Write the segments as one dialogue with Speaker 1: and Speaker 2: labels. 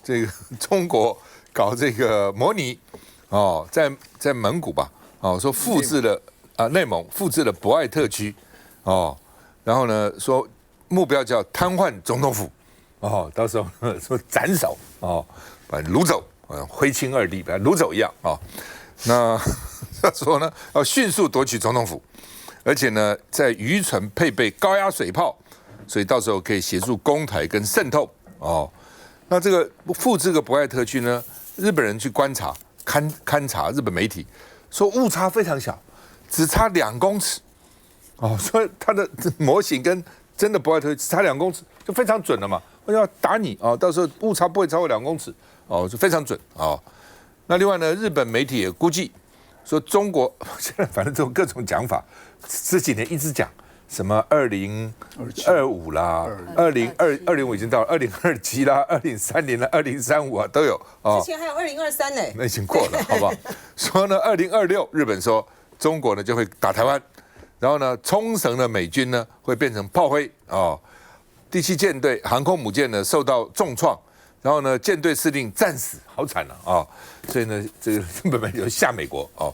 Speaker 1: 这个中国搞这个模拟哦，在蒙古吧，哦，说复制了内蒙复制了博爱特区哦，然后呢说目标叫瘫痪总统府哦，到时候说斩首哦，把掳走，徽钦二帝把他掳走一样哦。那他说呢，要迅速夺取总统府，而且呢，在渔船配备高压水炮，所以到时候可以协助攻台跟渗透哦。那这个复制个博爱特区呢，日本人去观察勘察，日本媒体说误差非常小，只差2公尺哦，所以它的模型跟真的博爱特区只差2公尺，就非常准了嘛。我要打你哦，到时候误差不会超过2公尺哦，就非常准哦。那另外呢，日本媒体也估计说，中国现在反正这种各种讲法，这几年一直讲什么2025啦，2025已经到了，2027啦，2030啦，2035啊都有
Speaker 2: 哦。之前还有2023呢，
Speaker 1: 那已经过了，好不好？说呢，2026日本说中国呢就会打台湾，然后呢，冲绳的美军呢会变成炮灰哦，第7舰队航空母舰呢受到重创。然后呢，舰队司令战死，好惨了啊！所以呢，这个日本媒体吓美国哦。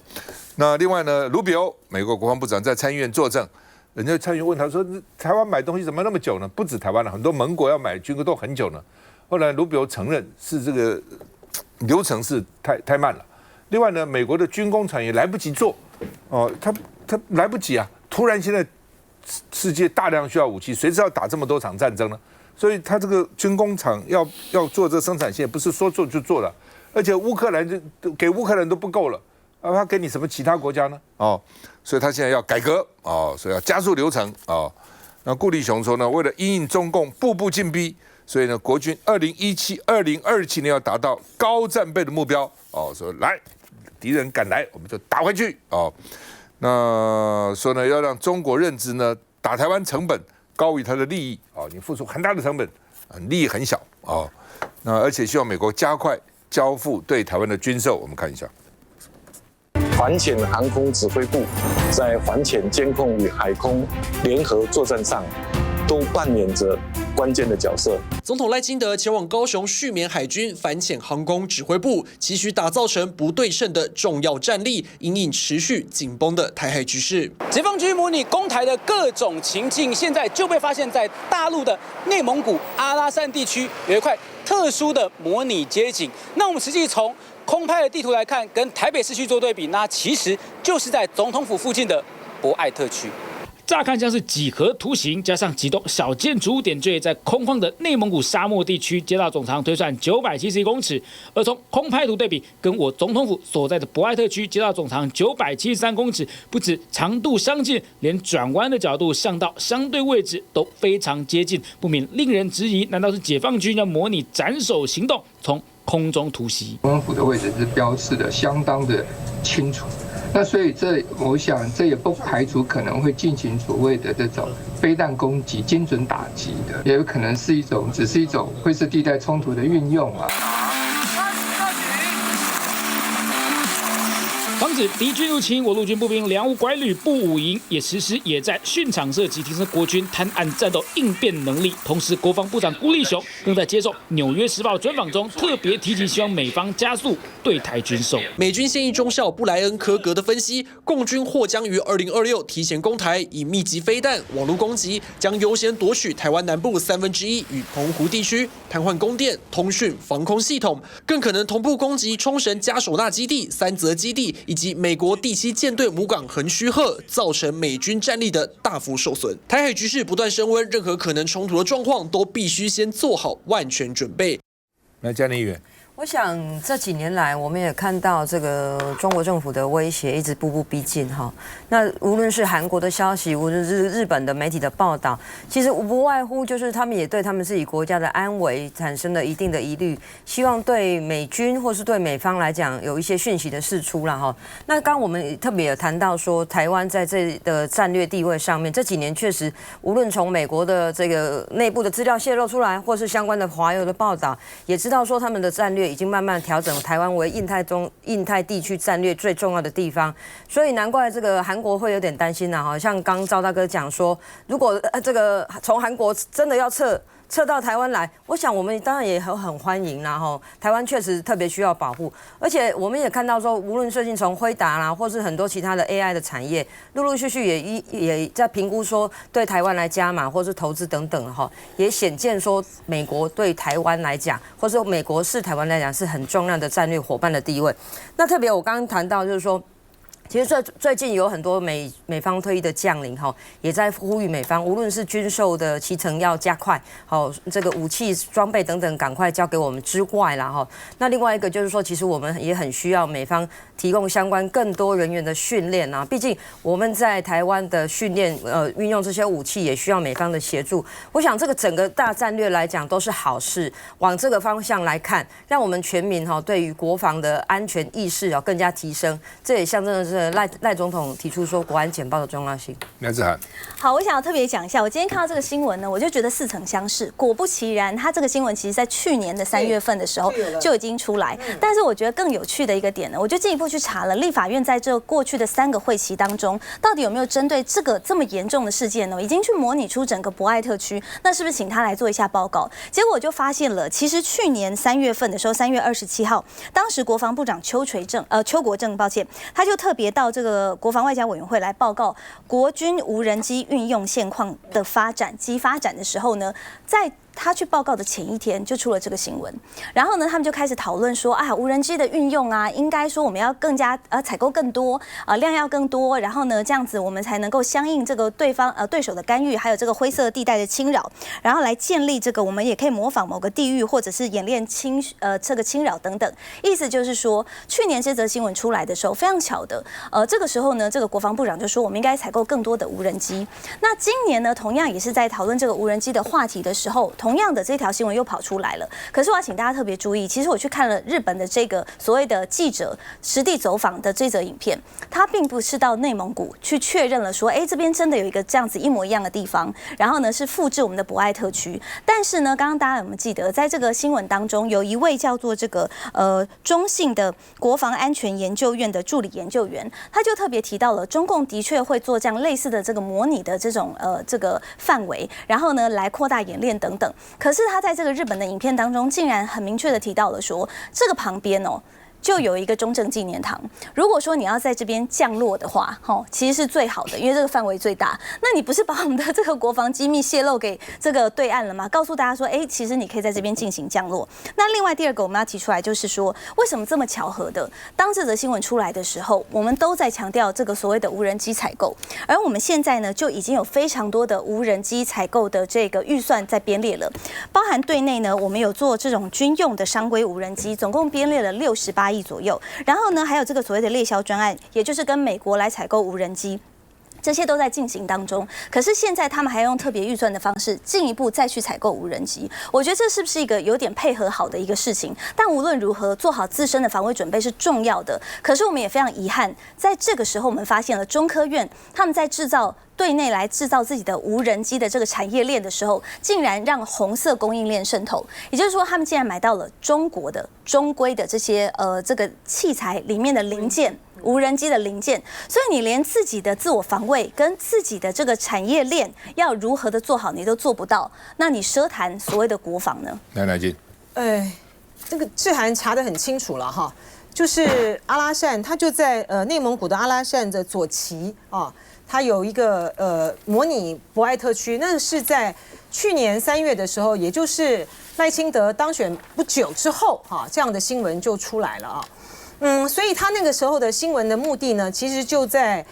Speaker 1: 那另外呢，卢比欧美国国防部长在参议院作证，人家参议员问他说：“台湾买东西怎么那么久呢？不止台湾了，很多盟国要买军购都很久呢。”后来卢比欧承认是这个流程是太慢了。另外呢，美国的军工产业来不及做哦，他来不及啊！突然现在世界大量需要武器，谁知道打这么多场战争呢？所以他这个军工厂要做这个生产线，不是说做就做了，而且乌克兰给乌克兰都不够了，他给你什么其他国家呢？哦，所以他现在要改革哦，所以要加速流程哦。那顾立雄说呢，为了因应中共步步进逼，所以呢，国军2027年要达到高战备的目标哦。说来，敌人敢来，我们就打回去哦。那说呢，要让中国认知呢，打台湾成本高于它的利益哦，你付出很大的成本，利益很小哦。那而且希望美国加快交付对台湾的军售，我们看一下。
Speaker 3: 反潜航空指挥部在反潜监控与海空联合作战上，都扮演着关键的角色。
Speaker 4: 总统赖清德前往高雄续缅海军反潜航空指挥部，期许打造成不对称的重要战力，因应持续紧绷的台海局势。
Speaker 5: 解放军模拟攻台的各种情境，现在就被发现在大陆的内蒙古阿拉善地区有一块特殊的模拟街景。那我们实际从空拍的地图来看，跟台北市区做对比，那其实就是在总统府附近的博爱特区。
Speaker 6: 乍看像是几何图形，加上几栋小建筑物点缀在空旷的内蒙古沙漠地区，街道总长推算971公尺。而从空拍图对比，跟我总统府所在的博爱特区街道总长973公尺，不止长度相近，连转弯的角度、向道相对位置都非常接近，不免令人质疑：难道是解放军要模拟斩首行动，从空中突袭？
Speaker 7: 总统府的位置是标示的相当的清楚。那所以我想这也不排除可能会进行所谓的这种飞弹攻击、精准打击的，也有可能是只是一种灰色地带冲突的运用啊。
Speaker 6: 防止敌军入侵，我陆军步兵2五拐旅步武营也实施野战训场射击，提升国军滩岸战斗应变能力。同时，国防部长顾立雄更在接受《纽约时报》专访中特别提及，希望美方加速对台军售。
Speaker 4: 美军现役中校布莱恩·科格的分析，共军或将于2026提前攻台，以密集飞弹、网络攻击，将优先夺取台湾南部1/3与澎湖地区，瘫痪供电、通讯、防空系统，更可能同步攻击冲绳加手纳基地、三泽基地以及美国第7舰队母港横须贺，造成美军战力的大幅受损。台海局势不断升温，任何可能冲突的状况都必须先做好万全准备。
Speaker 1: 来，嘉玲议员。
Speaker 2: 我想这几年来，我们也看到这个中国政府的威胁一直步步逼近哈。那无论是韩国的消息，无论是日本的媒体的报道，其实无不外乎就是他们也对他们自己国家的安危产生了一定的疑虑，希望对美军或是对美方来讲有一些讯息的释出啦哈。那刚我们特别有谈到说，台湾在这的战略地位上面，这几年确实无论从美国的这个内部的资料泄露出来，或是相关的华邮的报道，也知道说他们的战略已经慢慢调整台湾为印太地区战略最重要的地方，所以难怪这个韩国会有点担心啦。好像刚赵大哥讲说，如果这个从韩国真的要撤撤到台湾来，我想我们当然也很欢迎啦吼。台湾确实特别需要保护，而且我们也看到说，无论最近从辉达啦，或是很多其他的 AI 的产业，陆陆续续也在评估说对台湾来加码或是投资等等哈，也显见说美国对台湾来讲，或是美国视台湾来讲是很重要的战略伙伴的地位。那特别我刚刚谈到就是说。其实最近有很多美方退役的将领哈，也在呼吁美方，无论是军售的期程要加快，好这个武器装备等等赶快交给我们之外啦哈。那另外一个就是说，其实我们也很需要美方提供相关更多人员的训练啊，毕竟我们在台湾的训练运用这些武器也需要美方的协助。我想这个整个大战略来讲都是好事，往这个方向来看，让我们全民哈对于国防的安全意识要更加提升，这也象征的是赖总统提出说国安简报的重要性。
Speaker 1: 梁志涵，
Speaker 8: 好，我想要特别讲一下，我今天看到这个新闻呢，我就觉得似曾相识。果不其然，它这个新闻其实在去年的3月份的时候就已经出来。但是我觉得更有趣的一个点呢，我就进一步去查了立法院在这过去的3个会期当中，到底有没有针对这么严重的事件呢，已经去模拟出整个博爱特区。那是不是请他来做一下报告？结果我就发现了，其实去年3月份的时候，3月27号，当时国防部长邱国正，抱歉，他就特别到这个国防外交委员会来报告国军无人机运用现况的发展的时候呢，在他去报告的前一天就出了这个新闻，然后呢，他们就开始讨论说，无人机的运用啊，应该说我们要更加采购更多量要更多，然后呢，这样子我们才能够相应这个对手的干预，还有这个灰色地带的侵扰，然后来建立这个我们也可以模仿某个地域或者是演练这个侵扰等等。意思就是说，去年这则新闻出来的时候，非常巧的，这个时候呢，这个国防部长就说我们应该采购更多的无人机。那今年呢，同样也是在讨论这个无人机的话题的时候。同样的这条新闻又跑出来了，可是我要请大家特别注意，其实我去看了日本的这个所谓的记者实地走访的这则影片，他并不是到内蒙古去确认了说，这边真的有一个这样子一模一样的地方，然后呢是复制我们的博爱特区。但是呢，刚刚大家有没有记得，在这个新闻当中，有一位叫做这个中信的国防安全研究院的助理研究员，他就特别提到了中共的确会做这样类似的这个模拟的这种这个范围，然后呢来扩大演练等等。可是他在这个日本的影片当中，竟然很明确的提到了说，这个旁边就有一个中正纪念堂。如果说你要在这边降落的话，其实是最好的，因为这个范围最大。那你不是把我们的这个国防机密泄露给这个对岸了吗？告诉大家说，其实你可以在这边进行降落。那另外第二个我们要提出来就是说，为什么这么巧合的，当这则新闻出来的时候，我们都在强调这个所谓的无人机采购，而我们现在呢就已经有非常多的无人机采购的这个预算在编列了，包含对内呢，我们有做这种军用的商规无人机，总共编列了68亿左右，然后呢，还有这个所谓的猎枭专案，也就是跟美国来采购无人机。这些都在进行当中，可是现在他们还用特别预算的方式进一步再去采购无人机，我觉得这是不是一个有点配合好的一个事情？但无论如何，做好自身的防卫准备是重要的。可是我们也非常遗憾，在这个时候我们发现了中科院他们在对内来制造自己的无人机的这个产业链的时候，竟然让红色供应链渗透，也就是说，他们竟然买到了中国的中规的这些这个器材里面的零件。无人机的零件，所以你连自己的自我防卫跟自己的这个产业链要如何的做好，你都做不到，那你奢谈所谓的国防呢？
Speaker 1: 来进，
Speaker 9: 这个志涵查得很清楚了哈，就是阿拉善，他就在内蒙古的阿拉善的左旗啊，他有一个模拟博爱特区，那是在去年3月的时候，也就是赖清德当选不久之后哈，这样的新闻就出来了啊。所以他那个时候的新闻的目的呢，其实就在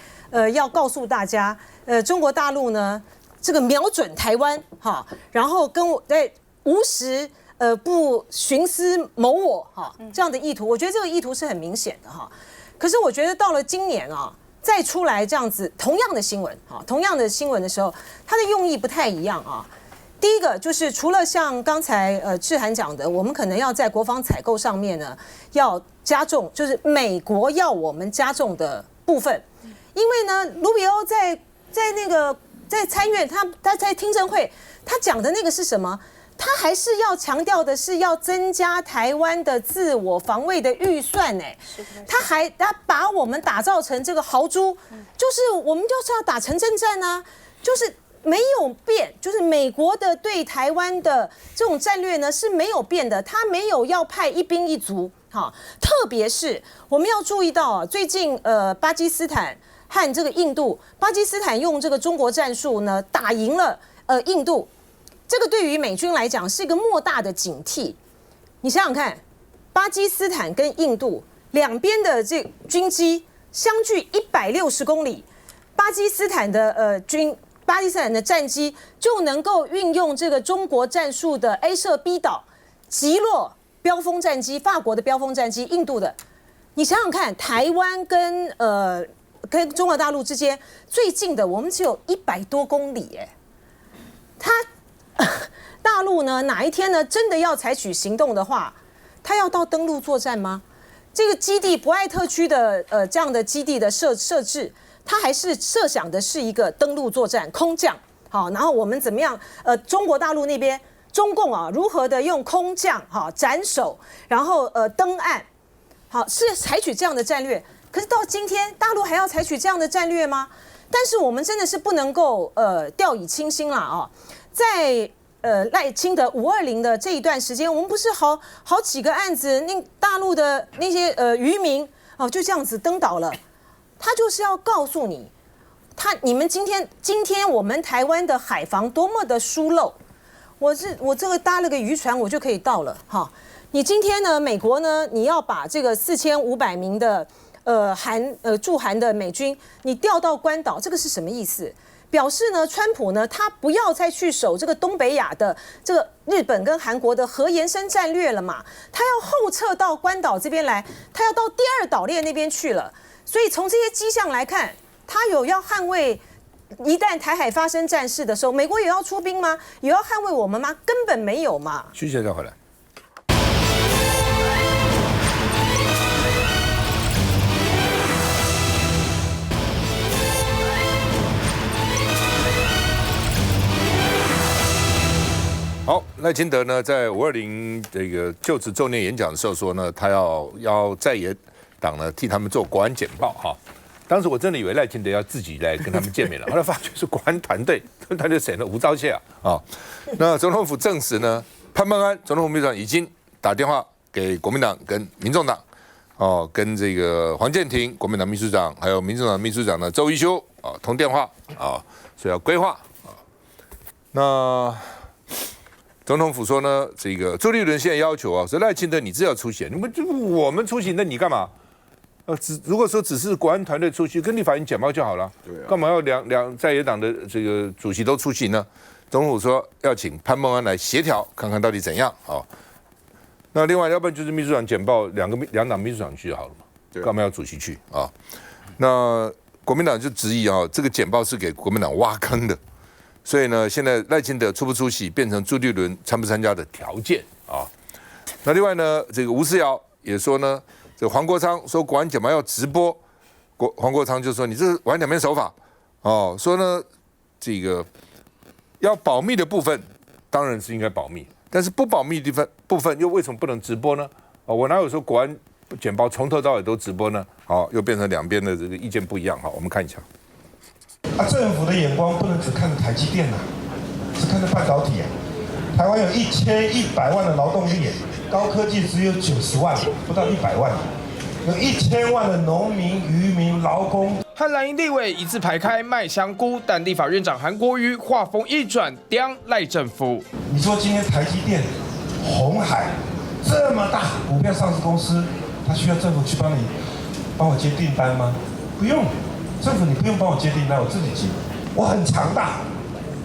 Speaker 9: 要告诉大家，中国大陆呢这个瞄准台湾哈，然后跟我在无时不徇私谋我哈这样的意图，我觉得这个意图是很明显的哈。可是我觉得到了今年啊，再出来这样子同样的新闻啊，同样的新闻的时候，它的用意不太一样啊。第一个就是除了像刚才志涵讲的，我们可能要在国防采购上面呢要加重，就是美国要我们加重的部分，因为呢，卢比欧在那个在参院他在听证会他讲的那个是什么？他还是要强调的是要增加台湾的自我防卫的预算他把我们打造成这个豪猪，就是我们就是要打城镇战啊，就是没有变，就是美国的对台湾的这种战略呢是没有变的，他没有要派一兵一卒。好，特别是我们要注意到啊，最近巴基斯坦和这个印度，巴基斯坦用这个中国战术呢打赢了印度，这个对于美军来讲是一个莫大的警惕。你想想看，巴基斯坦跟印度两边的这军机相距160公里，巴基斯坦的战机就能够运用这个中国战术的 A 射 B 导，击落标风战机，法国的标风战机，印度的。你想想看，台湾跟中国大陆之间最近的，我们只有100多公里，大陆呢哪一天呢真的要采取行动的话，他要到登陆作战吗？这个基地博爱特区的这样的基地的设置，它还是设想的是一个登陆作战，空降。好，然后我们怎么样？中国大陆那边中共啊，如何的用空降斩首，然后登岸，好是采取这样的战略。可是到今天，大陆还要采取这样的战略吗？但是我们真的是不能够掉以轻心啦啊！在赖清德520的这一段时间，我们不是好几个案子，那大陆的那些渔民就这样子登岛了。他就是要告诉你，你们今天我们台湾的海防多么的疏漏，我这个搭了个渔船我就可以到了哈。你今天呢，美国呢，你要把这个4500名的驻韩的美军你调到关岛，这个是什么意思？表示呢，川普呢，他不要再去守这个东北亚的这个日本跟韩国的核延伸战略了嘛，他要后撤到关岛这边来，他要到第2岛链那边去了。所以从这些迹象来看，他有要捍卫，一旦台海发生战事的时候，美国也要出兵吗？也要捍卫我们吗？根本没有嘛。
Speaker 1: 徐先生回来。好，赖清德呢，在520这个就职周年演讲的时候说呢，他要在野党呢替他们做国安简报哈。当时我真的以为赖清德要自己来跟他们见面了，后来发觉是国安团队，团队谁呢？吴钊燮啊。那总统府证实呢，潘孟安总统府秘书长已经打电话给国民党跟民众党，跟这个黄健庭国民党秘书长，还有民众党秘书长呢周一修通电话所以要规划那总统府说呢，这个朱立伦现在要求说赖清德你自己要出席，我们出席，那你干嘛？如果说只是国安团队出席，跟立法院简报就好了，干嘛要两在野党的这个主席都出席呢？总统府说要请潘孟安来协调，看看到底怎样。那另外要不然就是秘书长简报，两党秘书长去就好了嘛，干嘛要主席去啊？那国民党就质疑这个简报是给国民党挖坑的。所以呢，现在赖清德出不出席变成朱立伦参不参加的条件啊。那另外呢，这个吴思瑶也说呢，这个黄国昌说国安简报要直播，黄国昌就说你这是玩两边手法说呢这个要保密的部分当然是应该保密，但是不保密的部分又为什么不能直播呢？我哪有说国安简报从头到尾都直播呢？又变成两边的这个意见不一样我们看一下。
Speaker 10: 政府的眼光不能只看着台积电只看着半导体台湾有1100万的劳动力高科技只有90万，不到100万，有1000万的农民、渔民、劳工。
Speaker 11: 和蓝营立委一字排开卖香菇，但立法院长韩国瑜话锋一转，刁赖政府。
Speaker 10: 你说今天台积电、鸿海这么大股票上市公司，它需要政府去帮我接订单吗？不用。政府，你不用帮我接订单，我自己接。我很强大，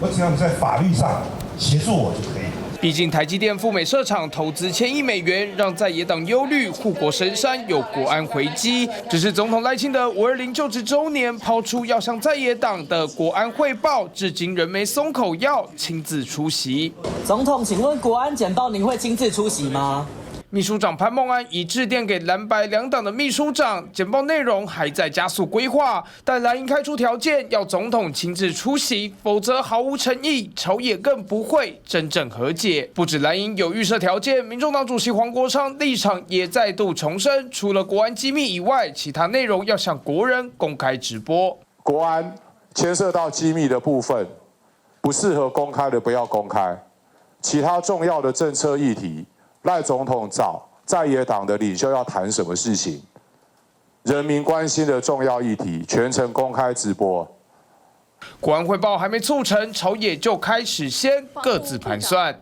Speaker 10: 我只要你在法律上协助我就可以。
Speaker 11: 毕竟台积电赴美设厂投资1000亿美元，让在野党忧虑护国神山有国安危机。只是总统赖清德520就职周年抛出要向在野党的国安汇报，至今仍没松口，要亲自出席。
Speaker 12: 总统，请问国安简报您会亲自出席吗？
Speaker 11: 秘书长潘孟安已致电给蓝白两党的秘书长，简报内容还在加速规划，但蓝营开出条件，要总统亲自出席，否则毫无诚意，朝野更不会真正和解。不止蓝营有预设条件，民众党主席黄国昌立场也再度重申，除了国安机密以外，其他内容要向国人公开直播。
Speaker 13: 国安牵涉到机密的部分，不适合公开的不要公开。其他重要的政策议题，赖总统找在野党的领袖要谈什么事情，人民关心的重要议题，全程公开直播。
Speaker 11: 国安汇报还没促成，朝野就开始先各自盘算。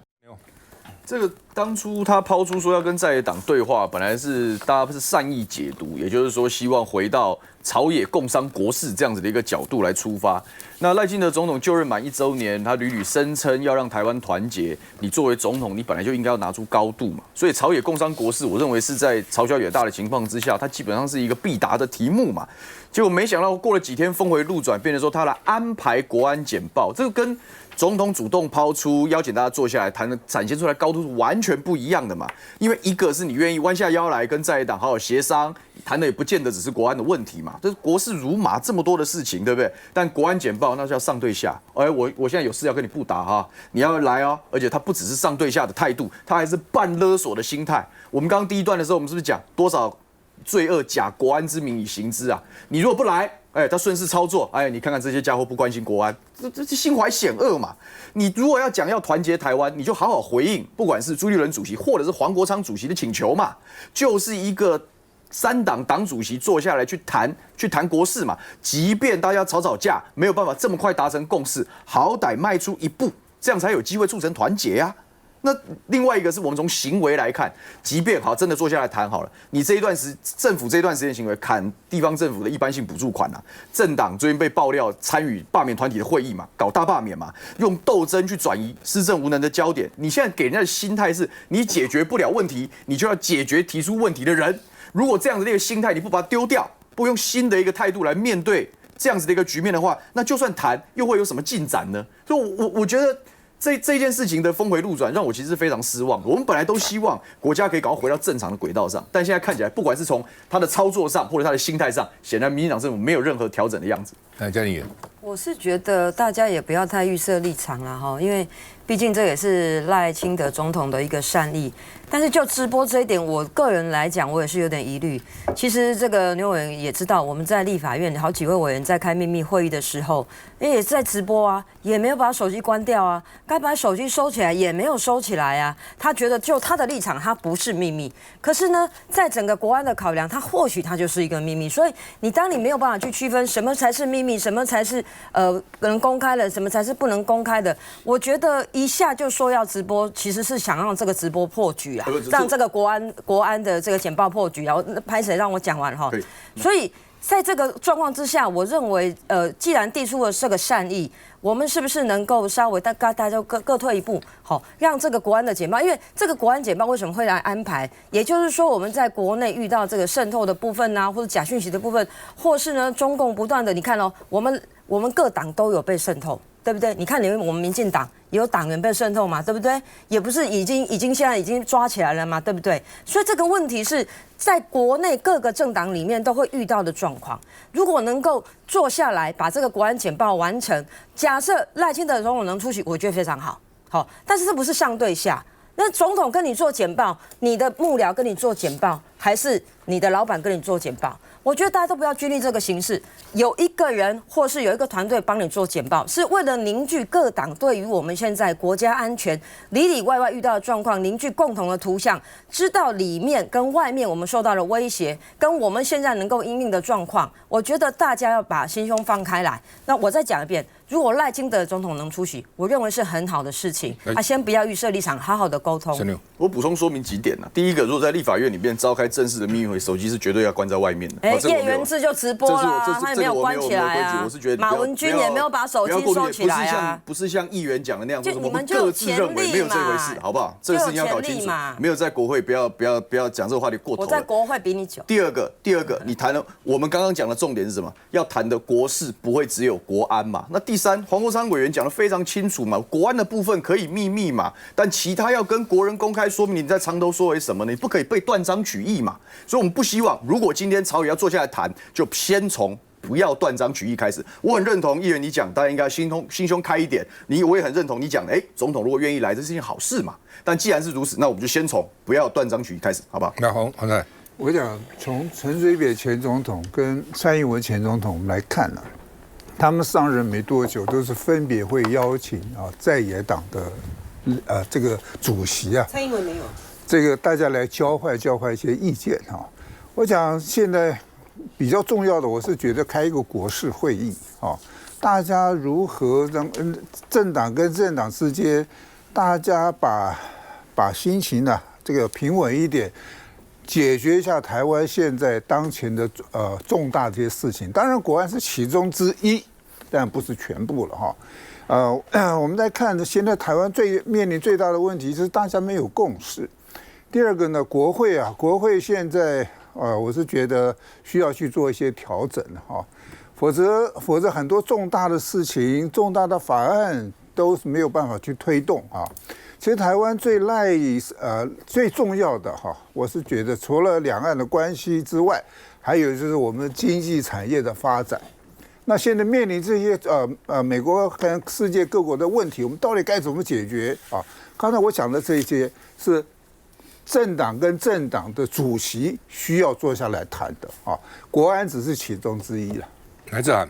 Speaker 14: 这个当初他抛出说要跟在野党对话，本来是大家是善意解读，也就是说希望回到朝野共商国事这样子的一个角度来出发。那赖清德总统就任满1周年，他屡屡声称要让台湾团结。你作为总统，你本来就应该要拿出高度嘛。所以朝野共商国事，我认为是在朝小野大的情况之下，它基本上是一个必答的题目嘛。结果没想到过了几天，峰回路转，变成说他来安排国安简报，这个跟总统主动抛出邀请大家坐下来谈的，展现出来高度是完全不一样的嘛。因为一个是你愿意弯下腰来跟在野党好好协商，谈的也不见得只是国安的问题嘛。这是国事如麻这么多的事情，对不对？但国安简报那是要上对下，我现在有事要跟你布达哈，你要来哦。而且他不只是上对下的态度，他还是半勒索的心态。我们刚刚第一段的时候，我们是不是讲多少罪恶假国安之名以行之啊？你如果不来，他顺势操作，你看看这些家伙不关心国安，这心怀险恶嘛。你如果要讲要团结台湾，你就好好回应，不管是朱立伦主席或者是黄国昌主席的请求嘛，就是一个3党党主席坐下来去谈国事嘛。即便大家吵吵架，没有办法这么快达成共识，好歹迈出一步，这样才有机会促成团结啊。那另外一个是我们从行为来看，即便好真的坐下来谈好了，你政府这一段时间行为砍地方政府的一般性补助款啊，政党最近被爆料参与罢免团体的会议嘛，搞大罢免嘛，用斗争去转移施政无能的焦点。你现在给人家的心态是，你解决不了问题，你就要解决提出问题的人。如果这样子的一个心态，你不把它丢掉，不用新的一个态度来面对这样子的一个局面的话，那就算谈，又会有什么进展呢？所以我觉得。这件事情的峰回路转，让我其实是非常失望的。我们本来都希望国家可以赶快回到正常的轨道上，但现在看起来，不管是从他的操作上，或者他的心态上，显然民进党政府没有任何调整的样子。
Speaker 1: 嘉玲姐，
Speaker 2: 我是觉得大家也不要太预设立场了哈，因为毕竟这也是赖清德总统的一个善意。但是就直播这一点，我个人来讲，我也是有点疑虑。其实这个牛委员也知道，我们在立法院好几位委员在开秘密会议的时候，也是在直播啊，也没有把手机关掉啊，该把手机收起来也没有收起来啊。他觉得就他的立场，他不是秘密。可是呢，在整个国安的考量，他或许他就是一个秘密。所以当你没有办法去区分什么才是秘密，什么才是能公开的，什么才是不能公开的，我觉得一下就说要直播，其实是想让这个直播破局啊。让这个国安的这个简报破局，然后拍谁让我讲完哈。所以在这个状况之下，我认为既然递出了这个善意，我们是不是能够稍微大家各退一步，好，让这个国安的简报，因为这个国安简报为什么会来安排？也就是说我们在国内遇到这个渗透的部分啊，或者假讯息的部分，或是呢中共不断的，你看哦，我们各党都有被渗透。对不对？你看，我们民进党也有党员被渗透嘛，对不对？也不是已经现在已经抓起来了嘛，对不对？所以这个问题是在国内各个政党里面都会遇到的状况。如果能够坐下来把这个国安简报完成，假设赖清德总统能出席，我觉得非常好。好，但是这不是上对下。那总统跟你做简报，你的幕僚跟你做简报，还是你的老板跟你做简报？我觉得大家都不要拘泥这个形式，有一个人或是有一个团队帮你做简报，是为了凝聚各党对于我们现在国家安全里里外外遇到的状况，凝聚共同的图像，知道里面跟外面我们受到的威胁，跟我们现在能够因应的状况。我觉得大家要把心胸放开来。那我再讲一遍，如果赖清德总统能出席，我认为是很好的事情。先不要预设立场，好好的沟通。
Speaker 14: 我补充说明几点啊。第一个，如果在立法院里面召开正式的秘密会，手机是绝对要关在外面的。
Speaker 2: 叶元之就直播啦，他也没有关起来啊。
Speaker 14: 我是觉得
Speaker 2: 马文君也没有把手机收起来啊。
Speaker 14: 不是像议员讲的那样，
Speaker 2: 就你们就
Speaker 14: 各自认为没有这回事，好不好？这个事情要搞清楚。没有在国会，不要讲这个话题过头。
Speaker 2: 我在国会比你久。
Speaker 14: 第二个，你谈了我们刚刚讲的重点是什么？要谈的国事不会只有国安嘛？那第三，黄国昌委员讲得非常清楚嘛，国安的部分可以秘密嘛，但其他要跟国人公开说明你在长头说为什么呢？你不可以被断章取义嘛。所以我们不希望，如果今天朝野要坐下来谈，就先从不要断章取义开始。我很认同议员你讲，大家应该心胸开一点。我也很认同你讲，总统如果愿意来，这是件好事嘛。但既然是如此，那我们就先从不要断章取义开始，好不好？
Speaker 1: 那黄太，
Speaker 15: 我讲从陈水扁前总统跟蔡英文前总统我们来看他们上任没多久，都是分别会邀请在野党的这个主席啊，
Speaker 9: 蔡英文没有，
Speaker 15: 这个大家来交换一些意见哈。我讲现在比较重要的，我是觉得开一个国事会议啊，大家如何让政党跟政党之间，大家把心情呢这个平稳一点。解决一下台湾现在当前的重大这些事情，当然国安是其中之一，但不是全部了哈。我们在看现在台湾面临最大的问题是大家没有共识。第二个呢，国会现在我是觉得需要去做一些调整哈，否则很多重大的事情、重大的法案都是没有办法去推动啊。其实台湾最重要的哈，我是觉得除了两岸的关系之外，还有就是我们经济产业的发展。那现在面临这些美国跟世界各国的问题，我们到底该怎么解决啊？刚才我讲的这些是政党跟政党的主席需要坐下来谈的啊，国安只是其中之一了。
Speaker 1: 来自涵。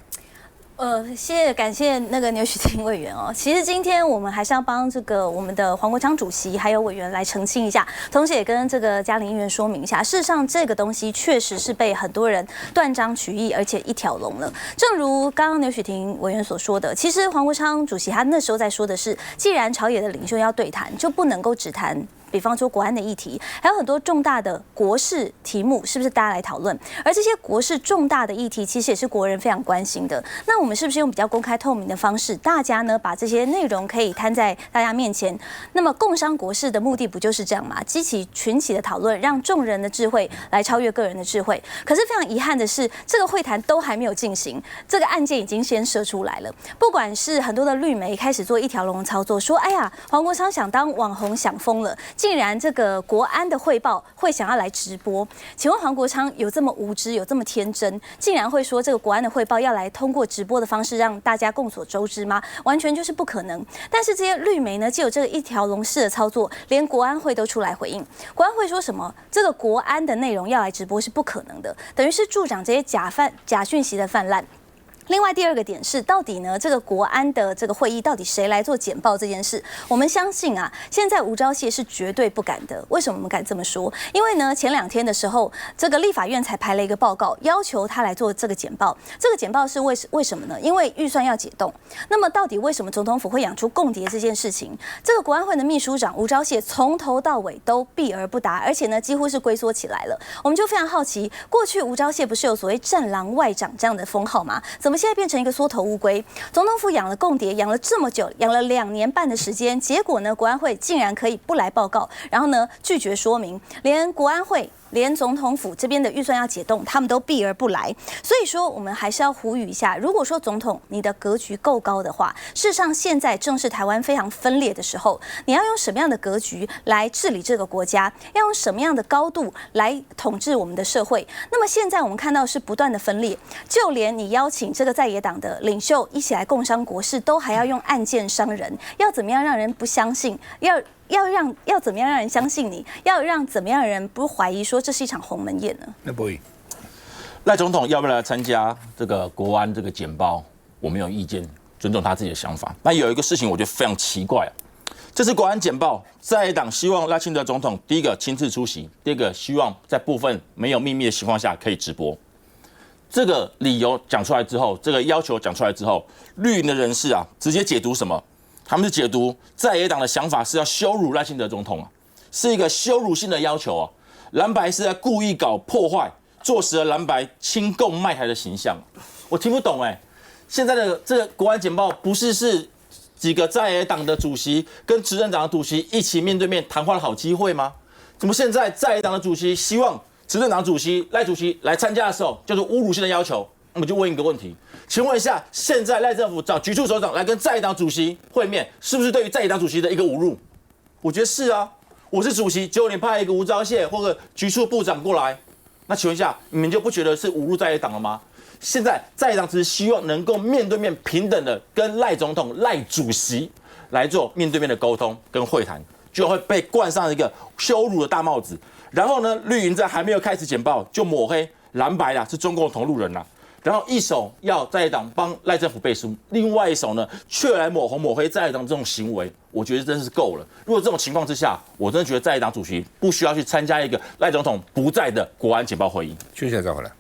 Speaker 8: 感谢那个牛煦庭委员哦。其实今天我们还是要帮这个我们的黄国昌主席还有委员来澄清一下，同时也跟这个嘉玲议员说明一下，事实上这个东西确实是被很多人断章取义，而且一条龙了。正如刚刚牛煦庭委员所说的，其实黄国昌主席他那时候在说的是，既然朝野的领袖要对谈，就不能够只谈。比方说国安的议题，还有很多重大的国事题目，是不是大家来讨论？而这些国事重大的议题，其实也是国人非常关心的。那我们是不是用比较公开透明的方式，大家呢把这些内容可以摊在大家面前？那么共商国事的目的不就是这样吗？激起群起的讨论，让众人的智慧来超越个人的智慧。可是非常遗憾的是，这个会谈都还没有进行，这个案件已经先射出来了。不管是很多的绿媒开始做一条龙的操作，说哎呀，黄国昌想当网红想疯了。竟然这个国安的汇报会想要来直播，请问黄国昌有这么无知，有这么天真，竟然会说这个国安的汇报要来通过直播的方式让大家共所周知吗？完全就是不可能。但是这些绿媒呢，既有这个一条龙式的操作，连国安会都出来回应。国安会说什么？这个国安的内容要来直播是不可能的，等于是助长这些假讯息的泛滥。另外第二个点是，到底呢这个国安的这个会议到底谁来做简报这件事？我们相信啊，现在吴钊燮是绝对不敢的。为什么我们敢这么说？因为呢前2天的时候，这个立法院才排了一个报告，要求他来做这个简报。这个简报是为什么呢？因为预算要解冻。那么到底为什么总统府会养出共谍这件事情？这个国安会的秘书长吴钊燮从头到尾都避而不答，而且呢几乎是龟缩起来了。我们就非常好奇，过去吴钊燮不是有所谓战狼外长这样的封号吗？怎么现在变成一个缩头乌龟？总统府养了共谍，养了这么久，养了2年半的时间，结果呢，国安会竟然可以不来报告，然后呢拒绝说明，连国安会。连总统府这边的预算要解冻，他们都避而不来。所以说，我们还是要呼吁一下，如果说总统你的格局够高的话，事实上现在正是台湾非常分裂的时候，你要用什么样的格局来治理这个国家，要用什么样的高度来统治我们的社会。那么现在我们看到是不断的分裂，就连你邀请这个在野党的领袖一起来共商国事，都还要用暗箭伤人，要怎么样让人不相信？要怎么样让人相信你？要让怎么样的人不怀疑说这是一场鸿门宴呢？
Speaker 1: 那不会。
Speaker 16: 赖总统要不要来参加这个国安这个简报？我没有意见，尊重他自己的想法。那有一个事情我觉得非常奇怪啊，这次国安简报，在野党希望赖清德总统第一个亲自出席，第二个希望在部分没有秘密的情况下可以直播。这个理由讲出来之后，这个要求讲出来之后，绿营的人士啊，直接解读什么？他们是解读在野党的想法是要羞辱赖清德总统啊，是一个羞辱性的要求啊。蓝白是在故意搞破坏，坐实了蓝白亲共卖台的形象。我听不懂哎，现在的这个国安简报不是几个在野党的主席跟执政党的主席一起面对面谈话的好机会吗？怎么现在在野党的主席希望执政党主席赖主席来参加的时候，叫做侮辱性的要求？我们就问一个问题，请问一下，现在赖政府找局处首长来跟在野党主席会面，是不是对于在野党主席的一个侮辱？我觉得是啊，我是主席，结果你派一个吴钊燮或者局处部长过来，那请问一下，你们就不觉得是侮辱在野党了吗？现在在野党只是希望能够面对面平等的跟赖总统、赖主席来做面对面的沟通跟会谈，就会被冠上一个羞辱的大帽子。然后呢，绿营在还没有开始简报就抹黑蓝白啦，是中共同路人啦。然后一手要在野党帮赖政府背书，另外一手呢却来抹红抹黑在野党这种行为，我觉得真是够了。如果这种情况之下，我真的觉得在野党主席不需要去参加一个赖总统不在的国安简报会议。
Speaker 1: 休息一下再回来。